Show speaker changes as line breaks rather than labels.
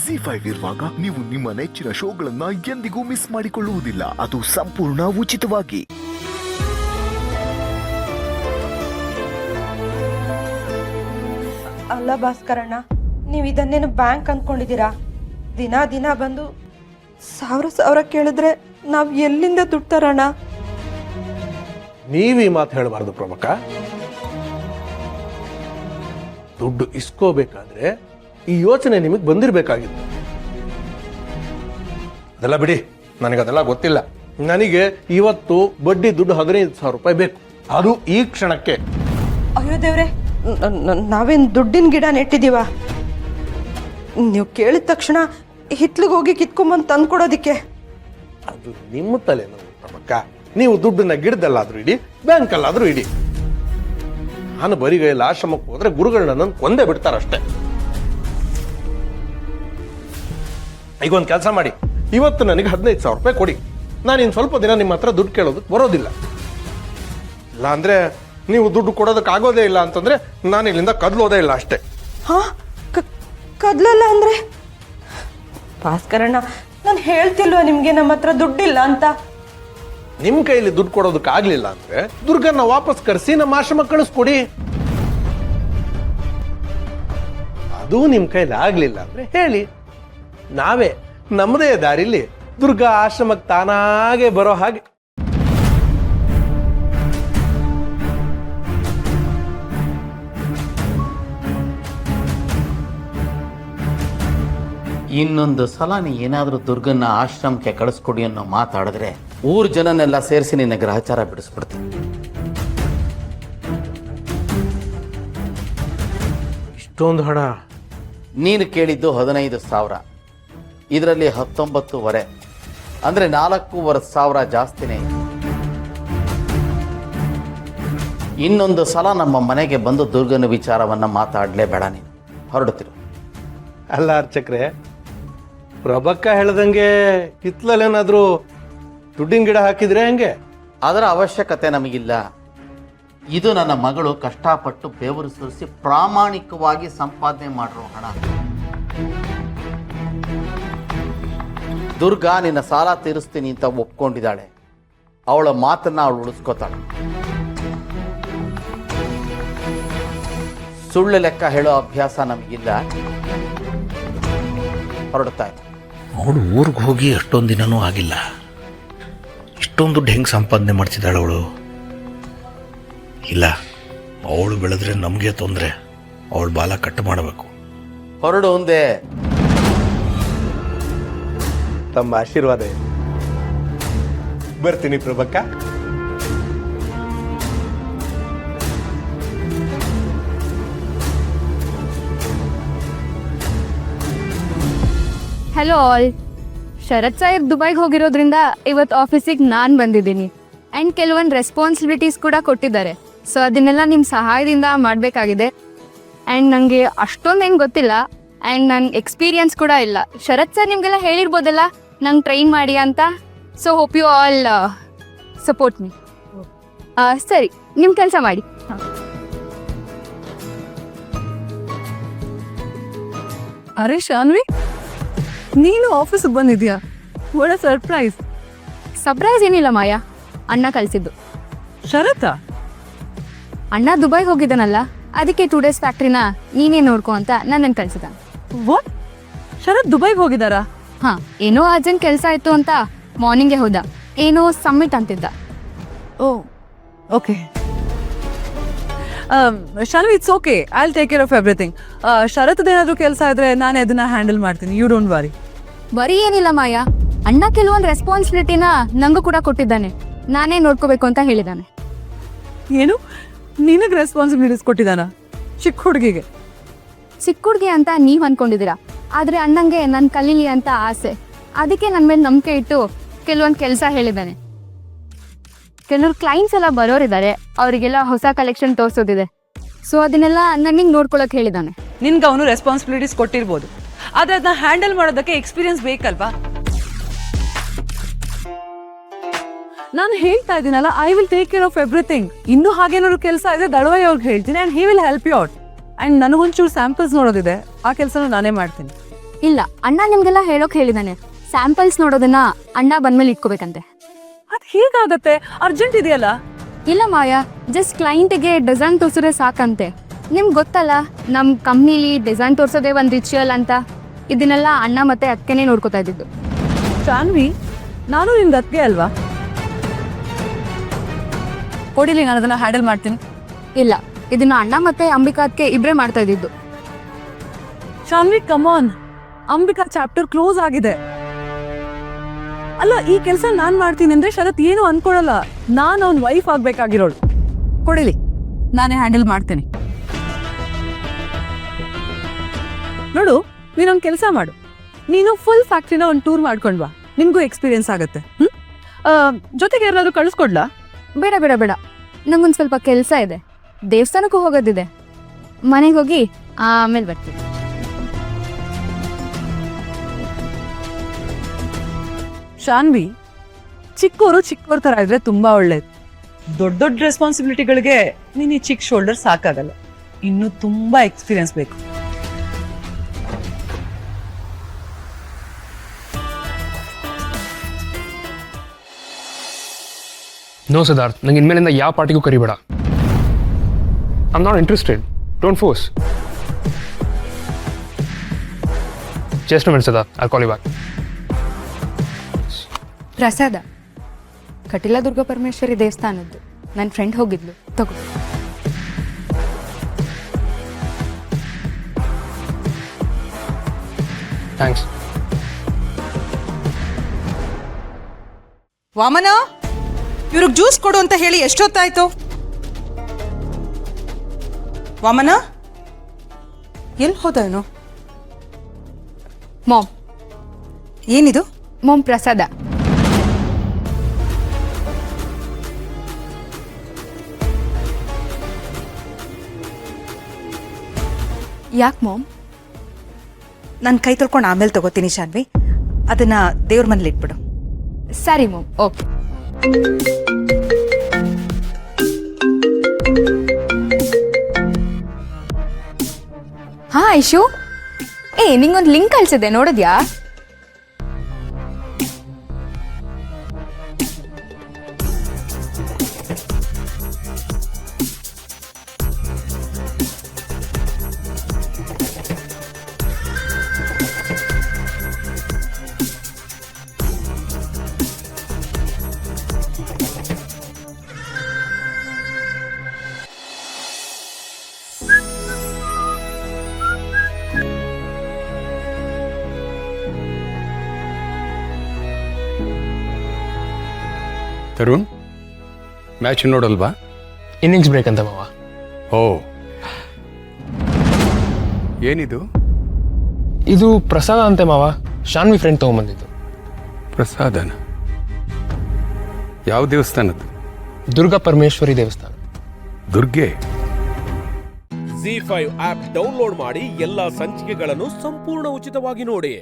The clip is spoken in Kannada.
ZEE5 ಇರುವಾಗ ನೀವು ನಿಮ್ಮ ನೆಚ್ಚಿನ ಶೋಗಳನ್ನ ಎಂದಿಗೂ ಮಿಸ್ ಮಾಡಿಕೊಳ್ಳುವುದಿಲ್ಲ. ಅದು ಸಂಪೂರ್ಣ ಉಚಿತವಾಗಿ.
ಅಲ್ಲ ಭಾಸ್ಕರಣ್ಣ, ನೀವು ಇದನ್ನೇನು ಬ್ಯಾಂಕ್ ಅಂದ್ಕೊಂಡಿದ್ದೀರಾ? ದಿನ ದಿನ ಬಂದು ಸಾವಿರ ಕೇಳಿದ್ರೆ ನಾವು ಎಲ್ಲಿಂದ ದುಡ್ಡು ತರೋಣ?
ನೀವು ಈ ಮಾತು ಹೇಳಬಾರ್ದು ಪ್ರಮುಖ. ದುಡ್ಡು ಇಸ್ಕೋಬೇಕಾದ್ರೆ ಈ ಯೋಚನೆ ನಿಮಗೆ ಬಂದಿರಬೇಕಾಗಿತ್ತು. ಅದೆಲ್ಲ ಬಿಡಿ, ನನಗದೆಲ್ಲ ಗೊತ್ತಿಲ್ಲ. ನನಗೆ ಇವತ್ತು ಬಡ್ಡಿ ದುಡ್ಡು 15,000 ರೂಪಾಯಿ ಬೇಕು, ಅದು ಈ ಕ್ಷಣಕ್ಕೆ.
ಅಯ್ಯೋ ದೇವ್ರೆ, ನಾವೇನು ದುಡ್ಡಿನ ಗಿಡ ನೆಟ್ಟಿದ್ದೀವ? ನೀವು ಕೇಳಿದ ತಕ್ಷಣ ಹಿತ್ಲಿಗೆ ಹೋಗಿ ಕಿತ್ಕೊಂಬಂದು ತಂದ್ಕೊಡೋದಿಕ್ಕೆ?
ಅದು ನಿಮ್ಮ ತಲೆನೋವು ಪ್ರಮುಖ. ನೀವು ದುಡ್ಡನ್ನ ಗಿಡದಲ್ಲಾದ್ರೂ ಇಡಿ, ಬ್ಯಾಂಕಲ್ಲಾದ್ರೂ ಇಡಿ. ನಾನು ಬರಿಗೈಯಲ್ಲಿ ಆಶ್ರಮಕ್ಕೆ ಹೋದ್ರೆ ಗುರುಗಳನ್ನ ನನ್ನ ಕೊಂದೇ ಬಿಡ್ತಾರಷ್ಟೇ. ಈಗ ಒಂದು ಕೆಲಸ ಮಾಡಿ, ಇವತ್ತು ನನಗೆ 15,000 ರೂಪಾಯಿ ಕೊಡಿ. ನಾನು ಇನ್ನು ಸ್ವಲ್ಪ ದಿನ ನಿಮ್ಮ ಹತ್ರ ದುಡ್ಡು ಕೇಳೋದಕ್ಕೆ ಬರೋದಿಲ್ಲ. ಇಲ್ಲ ಅಂದ್ರೆ ನೀವು ದುಡ್ಡು ಕೊಡೋದಕ್ಕೆ ಆಗೋದೇ ಇಲ್ಲ ಅಂತಂದ್ರೆ ನಾನು ಇಲ್ಲಿಂದ ಕದ್ಲೋದೇ ಇಲ್ಲ ಅಷ್ಟೇ.
ಹಾ, ಕದ್ಲಲ್ಲ ಅಂದ್ರೆ? ಭಾಸ್ಕರಣ್ಣ, ನಾನು ಹೇಳ್ತಿಲ್ವ ನಿಮ್ಗೆ ನಮ್ಮ ಹತ್ರ ದುಡ್ಡಿಲ್ಲ ಅಂತ?
ನಿಮ್ ಕೈಲಿ ದುಡ್ಡು ಕೊಡೋದಕ್ಕೆ ಆಗ್ಲಿಲ್ಲ ಅಂದ್ರೆ ದುರ್ಗನ್ನ ವಾಪಸ್ ಕರೆಸಿ ನಮ್ಮ ಆಶ್ರಮಕ್ಕೆ ಕಳಿಸ್ಕೊಡಿ. ಅದು ನಿಮ್ ಕೈಲಿ ಆಗ್ಲಿಲ್ಲ ಅಂದ್ರೆ ಹೇಳಿ, ನಾವೇ ನಮ್ಮದೇ ದಾರಿಲಿ ದುರ್ಗಾ ಆಶ್ರಮಕ್ಕೆ ತಾನಾಗೆ ಬರೋ ಹಾಗೆ.
ಇನ್ನೊಂದು ಸಲ ನೀ ಏನಾದರೂ ದುರ್ಗನ್ನ ಆಶ್ರಮಕ್ಕೆ ಕಳಿಸ್ಕೊಡಿ ಅನ್ನೋ ಮಾತಾಡಿದ್ರೆ ಊರ್ ಜನನೆಲ್ಲ ಸೇರಿಸಿ ನಿನ್ನ ಗ್ರಹಚಾರ ಬಿಡಿಸ್ಬಿಡ್ತೀನಿ.
ಇಷ್ಟೊಂದು ಹಣ?
ನೀನು ಕೇಳಿದ್ದು 15,000, ಇದರಲ್ಲಿ 19,500 ಅಂದ್ರೆ 4,500 ಜಾಸ್ತಿನೇ. ಇನ್ನೊಂದು ಸಲ ನಮ್ಮ ಮನೆಗೆ ಬಂದು ದುರ್ಗನ ವಿಚಾರವನ್ನ ಮಾತಾಡ್ಲೇಬೇಡ. ನೀನು ಹೊರಡುತ್ತಿರು.
ಅಲ್ಲ ಅರ್ಚಕ್ರೆ, ಪ್ರಭಕ್ಕ ಹೇಳ್ದಂಗೆ ಹಿತ್ಲಲ್ಲೇನಾದ್ರೂ ದುಡ್ಡಿನ ಗಿಡ ಹಾಕಿದ್ರೆ ಹೆಂಗೆ?
ಅದರ ಅವಶ್ಯಕತೆ ನಮಗಿಲ್ಲ. ಇದು ನನ್ನ ಮಗಳು ಕಷ್ಟಪಟ್ಟು ಬೆವರು ಸುರಿಸಿ ಪ್ರಾಮಾಣಿಕವಾಗಿ ಸಂಪಾದನೆ ಮಾಡಿರೋ ಹಣ. ದುರ್ಗಾ ನಿನ್ನ ಸಾಲ ತೀರಿಸ್ತೀನಿ ಅಂತ ಒಪ್ಕೊಂಡಿದ್ದಾಳೆ. ಅವಳ ಮಾತನ್ನ ಅವಳು ಉಳಿಸ್ಕೋತಾಳೆ. ಸುಳ್ಳು ಲೆಕ್ಕ ಹೇಳೋ ಅಭ್ಯಾಸ ನಮಗಿಲ್ಲ. ಹೊರಡ್ತಾ ಇದ್ದ.
ಅವಳು ಊರಿಗೆ ಹೋಗಿ ಅಷ್ಟೊಂದು ದಿನನೂ ಆಗಿಲ್ಲ. ಇಷ್ಟೊಂದು ದುಡ್ಡು ಹೆಂಗೆ ಸಂಪಾದನೆ ಮಾಡ್ತಿದ್ದಾಳೆ ಅವಳು? ಇಲ್ಲ, ಅವಳು ಬೆಳೆದ್ರೆ ನಮಗೆ ತೊಂದರೆ. ಅವಳು ಬಾಲ ಕಟ್ಟು ಮಾಡಬೇಕು.
ಹೊರಡು ಒಂದೇ.
ತಮ್ಮ ಆಶೀರ್ವಾದ. ಬರ್ತೀನಿ ಪ್ರಭಕ್ಕ.
Hello all. ಶರತ್ ಸಾಹೇಬ್ ದುಬೈಗೆ ಹೋಗಿರೋದ್ರಿಂದ ಇವತ್ತು ಆಫೀಸಿಗೆ ನಾನು ಬಂದಿದ್ದೀನಿ. ಆ್ಯಂಡ್ ಕೆಲವೊಂದು ರೆಸ್ಪಾನ್ಸಿಬಿಲಿಟೀಸ್ ಕೂಡ ಕೊಟ್ಟಿದ್ದಾರೆ. ಸೊ ಅದನ್ನೆಲ್ಲ ನಿಮ್ಮ ಸಹಾಯದಿಂದ ಮಾಡಬೇಕಾಗಿದೆ. ಆ್ಯಂಡ್ ನನಗೆ ಅಷ್ಟೊಂದು ಏನು ಗೊತ್ತಿಲ್ಲ, ಆ್ಯಂಡ್ ನನ್ನ ಎಕ್ಸ್ಪೀರಿಯನ್ಸ್ ಕೂಡ ಇಲ್ಲ. ಶರತ್ ಸರ್ ನಿಮಗೆಲ್ಲ ಹೇಳಿರ್ಬೋದಲ್ಲ ನಂಗೆ ಟ್ರೈನ್ ಮಾಡಿ ಅಂತ. So hope you all support me. ಸರಿ, ನಿಮ್ಮ ಕೆಲಸ ಮಾಡಿ.
ಅರೆ ಶಾನ್ವಿ, ನೀನು ಆಫೀಸಿಗೆ ಬಂದಿದ್ಯಾ? ಒಳ್ಳೆ ಸರ್ಪ್ರೈಸ್.
ಸರ್ಪ್ರೈಸ್ ಏನಿಲ್ಲ ಮಾಯಾ, ಅಣ್ಣ ಕಳಿಸಿದ್ದು.
ಶರತ?
ಅಣ್ಣ ದುಬೈಗೆ ಹೋಗಿದ್ದಾನಲ್ಲ, ಅದಕ್ಕೆ 2 days ಫ್ಯಾಕ್ಟ್ರಿನ ನೀನೇ ನೋಡ್ಕೊ ಅಂತ ನನ್ನನ್ನು ಕಳಿಸಿದ.
ವಾಟ್? ಶರತ್ ದುಬೈಗೆ ಹೋಗಿದ್ದಾರಾ?
ಹಾಂ, ಏನೋ ಅರ್ಜೆಂಟ್ ಕೆಲಸ ಇತ್ತು ಅಂತ ಮಾರ್ನಿಂಗೇ ಹೋದ. ಏನೋ ಸಮ್ಮಿಟ್ ಅಂತಿದ್ದ.
Oh, okay. Shanvi, it's okay. I will take care of everything. ಶರತ್ದೇನಾದರೂ ಕೆಲಸ ಇದ್ರೆ ನಾನೇ ಅದನ್ನ ಹ್ಯಾಂಡಲ್ ಮಾಡ್ತೀನಿ. You don't worry.
ಬರೀ ಏನಿಲ್ಲ ಮಾಯಾ, ಅಣ್ಣ ಕೆಲವೊಂದು ರೆಸ್ಪಾನ್ಸಿಬಿಲಿಟಿನ ನಂಗೂ ಕೂಡ ಕೊಟ್ಟಿದ್ದಾನೆ. ನಾನೇ ನೋಡ್ಕೋಬೇಕು ಅಂತ ಹೇಳಿದ್ದಾನೆ.
ಏನು, ನಿನಗೆ ರೆಸ್ಪಾನ್ಸಿಬಿಲಿಟೀಸ್ ಕೊಟ್ಟಿದ್ದಾನ? ಚಿಕ್ಕ ಹುಡುಗಿಗೆ?
ಚಿಕ್ಕ ಹುಡುಗಿ ಅಂತ ನೀವು ಅಂದ್ಕೊಂಡಿದ್ದೀರಾ, ಆದರೆ ಅಣ್ಣಂಗೆ ನಾನು ಕಲೀಲಿ ಅಂತ ಆಸೆ. ಅದಕ್ಕೆ ನನ್ನ ಮೇಲೆ ನಂಬಿಕೆ ಇಟ್ಟು ಕೆಲವೊಂದು ಕೆಲಸ ಹೇಳಿದ್ದಾನೆ. ಕೆಲವರು ಕ್ಲೈಂಟ್ಸ್ ಎಲ್ಲ ಬರೋರಿದ್ದಾರೆ, ಅವರಿಗೆಲ್ಲ ಹೊಸ ಕಲೆಕ್ಷನ್ ತೋರಿಸೋದಿದೆ. ಸೊ ಅದನ್ನೆಲ್ಲ ನನಗೆ ನೋಡ್ಕೊಳಕ್ಕೆ ಹೇಳಿದ್ದಾನೆ.
ನಿನ್ಗೆ ಅವನು ರೆಸ್ಪಾನ್ಸಿಬಿಲಿಟೀಸ್ ಕೊಟ್ಟಿರ್ಬೋದು, ಆದರೆ ಅದನ್ನ ಹ್ಯಾಂಡಲ್ ಮಾಡೋದಕ್ಕೆ ಎಕ್ಸ್ಪೀರಿಯನ್ಸ್ ಬೇಕಲ್ವಾ? ನಾನು ಹೇಳ್ತಾ ಇದ್ದೀನಲ್ಲ, I will take care of everything. ಇನ್ನೂ ಹಾಗೇನಾದ್ರು ಕೆಲಸ ಇದೆ ದಳವಾಯಿ ಅವ್ರಿಗೆ ಹೇಳ್ತೀನಿ, and he will help you out. And ನನಗೊಂಚೂರು ಸ್ಯಾಂಪಲ್ಸ್ ನೋಡೋದಿದೆ, ಆ ಕೆಲಸನೂ ನಾನೇ ಮಾಡ್ತೀನಿ.
ಇಲ್ಲ, ಅಣ್ಣ ನಿಮ್ಗೆಲ್ಲ ಹೇಳೋಕ್ ಹೇಳಿದಾನೆ. ಸ್ಯಾಂಪಲ್ಸ್ ನೋಡೋದನ್ನ ಅಣ್ಣ ಬಂದ್ಮೇಲೆ ಇಟ್ಕೋಬೇಕಂತೆ.
ಅದು ಹೇಗಾಗತ್ತೆ? ಅರ್ಜೆಂಟ್ ಇದೆಯಲ್ಲ.
ಇಲ್ಲ ಮಾಯಾ, ಜಸ್ಟ್ ಕ್ಲೈಂಟಿಗೆ ಡಿಸೈನ್ ತೋರಿಸಿದ್ರೆ ಸಾಕಂತೆ. ನಿಮ್ಗೆ ಗೊತ್ತಲ್ಲ, ನಮ್ಮ ಕಂಪ್ನಿಲಿ ಡಿಸೈನ್ ತೋರಿಸೋದೇ ಒಂದು ರಿಚುವಲ್ ಅಂತ. ಇದನ್ನೆಲ್ಲ ಅಣ್ಣ ಮತ್ತೆ ಅಕ್ಕನೇ ನೋಡ್ಕೋತಾ ಇದ್ದಿದ್ದು.
ಶಾನ್ವಿ, ನಾನು ನಿಮ್ಗೆ ಅದಕ್ಕೆ ಅಲ್ವಾ? ಕೊಡಿಲಿ, ನಾನು ಅದನ್ನ ಹ್ಯಾಂಡಲ್ ಮಾಡ್ತೀನಿ.
ಇಲ್ಲ, ಇದನ್ನ ಅಣ್ಣ ಮತ್ತೆ ಅಂಬಿಕಾ ಅದಕ್ಕೆ ಇಬ್ಬರೇ ಮಾಡ್ತಾ ಇದ್ದಿದ್ದು.
ಶಾನ್ವಿ, ಕಮಾನ್, ಅಂಬಿಕಾ ಚಾಪ್ಟರ್ ಕ್ಲೋಸ್ ಆಗಿದೆ. ಅಲ್ಲ, ಈ ಕೆಲಸ ನಾನ್ ಮಾಡ್ತೀನಿ ಅಂದ್ರೆ ಶರತ್ ಏನು ಅನ್ಕೊಳಲ್ಲ. ನಾನು ಅವ್ನ ವೈಫ್ ಆಗ್ಬೇಕಾಗಿರೋಳು. ಕೊಡಿಲಿ, ನಾನೇ ಹ್ಯಾಂಡಲ್ ಮಾಡ್ತೀನಿ. ನೋಡು, ನೀನೊಂದು ಕೆಲಸ ಮಾಡು. ನೀನು ಫುಲ್ ಫ್ಯಾಕ್ಟ್ರಿನ ಒಂದು ಟೂರ್ ಮಾಡ್ಕೊಂಡ್ ಬಾ, ನಿನ್ಗೂ ಎಕ್ಸ್ಪೀರಿಯನ್ಸ್ ಆಗತ್ತೆ. ಜೊತೆಗೆ ಯಾರಾದ್ರೂ ಕಳಿಸ್ಕೊಡ್ಲಾ?
ಬೇಡ ಬೇಡ ಬೇಡ, ನಂಗೊಂದು ಸ್ವಲ್ಪ ಕೆಲಸ ಇದೆ. ದೇವಸ್ಥಾನಕ್ಕೂ ಹೋಗೋದಿದೆ. ಮನೆಗೆ ಹೋಗಿ ಆಮೇಲೆ ಬರ್ತೀನಿ.
ಶಾನ್ವಿ, ಚಿಕ್ಕವ್ರ ತರ ಇದ್ರೆ ತುಂಬಾ ಒಳ್ಳೇದು. ದೊಡ್ಡ ದೊಡ್ಡ ರೆಸ್ಪಾನ್ಸಿಬಿಲಿಟಿಗಳಿಗೆ ನೀನು ಈ ಚಿಕ್ಕ ಶೋಲ್ಡರ್ ಸಾಕಾಗಲ್ಲ. ಇನ್ನು ತುಂಬಾ ಎಕ್ಸ್ಪೀರಿಯನ್ಸ್ ಬೇಕು.
ನೋ ಸಿದ್ಧಾರ್ಥ್, ನಂಗೆ ಇನ್ಮೇಲಿಂದ ಯಾವ ಪಾರ್ಟಿಗೂ ಕರಿಬೇಡ. I am not interested. Don't force. Just minute Siddharth, I call you back.
ಪ್ರಸಾದ, ಕಟೀಲ ದುರ್ಗಾ ಪರಮೇಶ್ವರಿ ದೇವಸ್ಥಾನದ್ದು. ನನ್ನ ಫ್ರೆಂಡ್ ಹೋಗಿದ್ಲು, ತಗೋ.
ಥ್ಯಾಂಕ್ಸ್.
ವಾಮನ, ಇವ್ರಿಗೆ ಜ್ಯೂಸ್ ಕೊಡು ಅಂತ ಹೇಳಿ ಎಷ್ಟೊತ್ತಾಯ್ತು? ವಾಮನ, ಎಲ್ಲಿ ಹೋದ ಇವನು?
ಮಾಮ್.
ಏನಿದು?
ಮಾಮ್, ಪ್ರಸಾದ. ಯಾಕೆ ಮಾಮ್?
ನನ್ನ ಕೈ ತೊಳ್ಕೊಂಡು ಆಮೇಲೆ ತಗೋತೀನಿ ಶಾನ್ವಿ. ಅದನ್ನ ದೇವ್ರ ಮನೇಲಿ ಇಟ್ಬಿಡು.
ಸರಿ ಮಾಮ್, ಓಕೆ. ಹಾ ಐಶು, ನಿಂಗೊಂದು ಲಿಂಕ್ ಕಳ್ಸಿದೆ, ನೋಡಿದ್ಯಾ?
ತರುಣ್, ಮ್ಯಾಚ್ ನೋಡಲ್ವಾ?
ಇನ್ನಿಂಗ್ಸ್ ಬ್ರೇಕ್ ಅಂತ ಮಾವ.
ಓ, ಏನಿದು?
ಇದು ಪ್ರಸಾದ ಅಂತೆ ಮಾವ, ಶಾನ್ವಿ ಫ್ರೆಂಡ್ ತೊಗೊಂಬಂದಿದ್ದು.
ಪ್ರಸಾದನ? ಯಾವ ದೇವಸ್ಥಾನದ್ದು?
ದುರ್ಗಾ ಪರಮೇಶ್ವರಿ ದೇವಸ್ಥಾನ.
ದುರ್ಗೆ.
Z5 ಆಪ್ ಡೌನ್ಲೋಡ್ ಮಾಡಿ ಎಲ್ಲಾ ಸಂಚಿಕೆಗಳನ್ನು ಸಂಪೂರ್ಣ ಉಚಿತವಾಗಿ ನೋಡಿ.